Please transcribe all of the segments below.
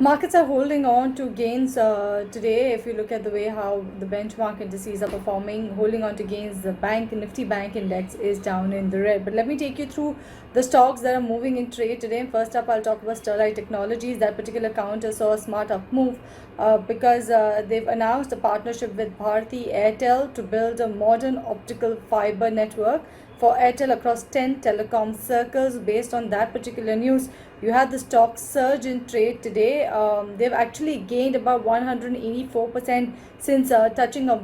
Markets are holding on to gains today. If you look at the way how the benchmark indices are performing, holding on to gains, the Nifty Bank Index is down in the red. But let me take you through the stocks that are moving in trade today. First up, I'll talk about Sterlite Technologies. That particular counter saw a smart up move because they've announced a partnership with Bharti Airtel to build a modern optical fiber network for Airtel across 10 telecom circles. Based on that particular news, you had the stock surge in trade today. They've actually gained about 184% since touching a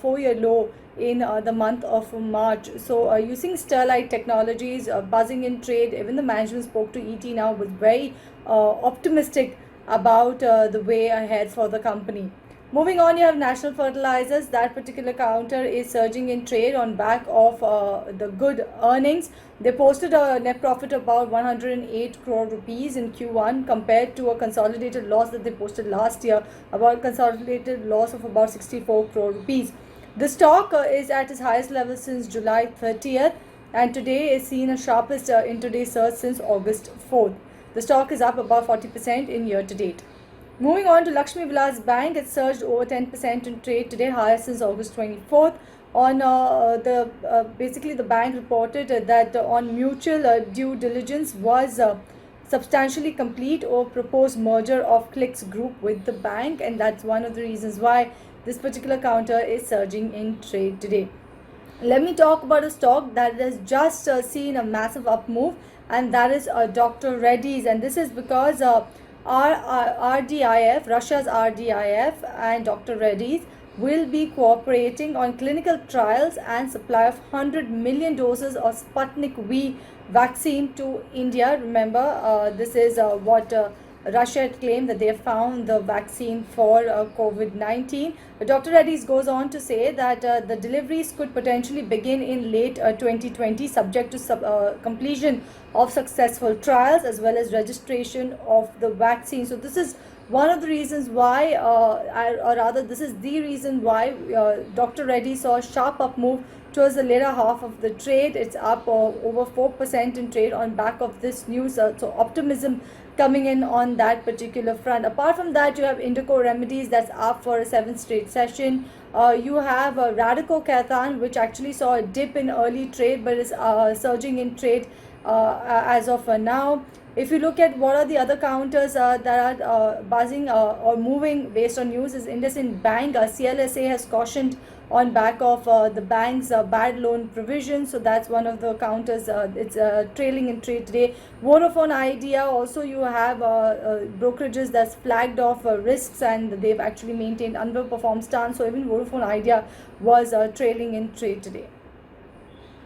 4-year low in the month of March. So using Sterlite Technologies, buzzing in trade. Even the management spoke to ET now, was very optimistic about the way ahead for the company. Moving on, you have National Fertilizers. That particular counter is surging in trade on back of the good earnings. They posted a net profit of about 108 crore rupees in Q1 compared to a consolidated loss that they posted last year, about a consolidated loss of about 64 crore rupees. The stock is at its highest level since July 30th, and today is seen a sharpest intraday surge since August 4th. The stock is up about 40% in year to date. Moving on to Lakshmi Vilas Bank, it surged over 10% in trade today, highest since August 24th. On basically the bank reported that on mutual due diligence was substantially complete over proposed merger of Clix Group with the bank, and that's one of the reasons why this particular counter is surging in trade today. Let me talk about a stock that has just seen a massive up move, and that is Dr. Reddy's, and this is because RDIF, Russia's RDIF and Dr. Reddy's will be cooperating on clinical trials and supply of 100 million doses of Sputnik V vaccine to India. Remember, this is what Russia had claimed, that they have found the vaccine for COVID-19. Dr. Reddy's goes on to say that the deliveries could potentially begin in late 2020, subject to completion of successful trials as well as registration of the vaccine. So this is one of the reasons why, or rather this is the reason why Dr. Reddy saw a sharp up move towards the later half of the trade. It's up over 4% in trade on back of this news. So optimism coming in on that particular front. Apart from that, you have Indico Remedies, that's up for a 7th straight session. You have Radico Khaitan, which actually saw a dip in early trade but is surging in trade as of now. If you look at what are the other counters that are buzzing or moving based on news, is IndusInd Bank. CLSA has cautioned on back of the bank's bad loan provision. So that's one of the counters. It's trailing in trade today. Vodafone Idea, also you have brokerages that's flagged off risks, and they've actually maintained underperform stance. So even Vodafone Idea was trailing in trade today.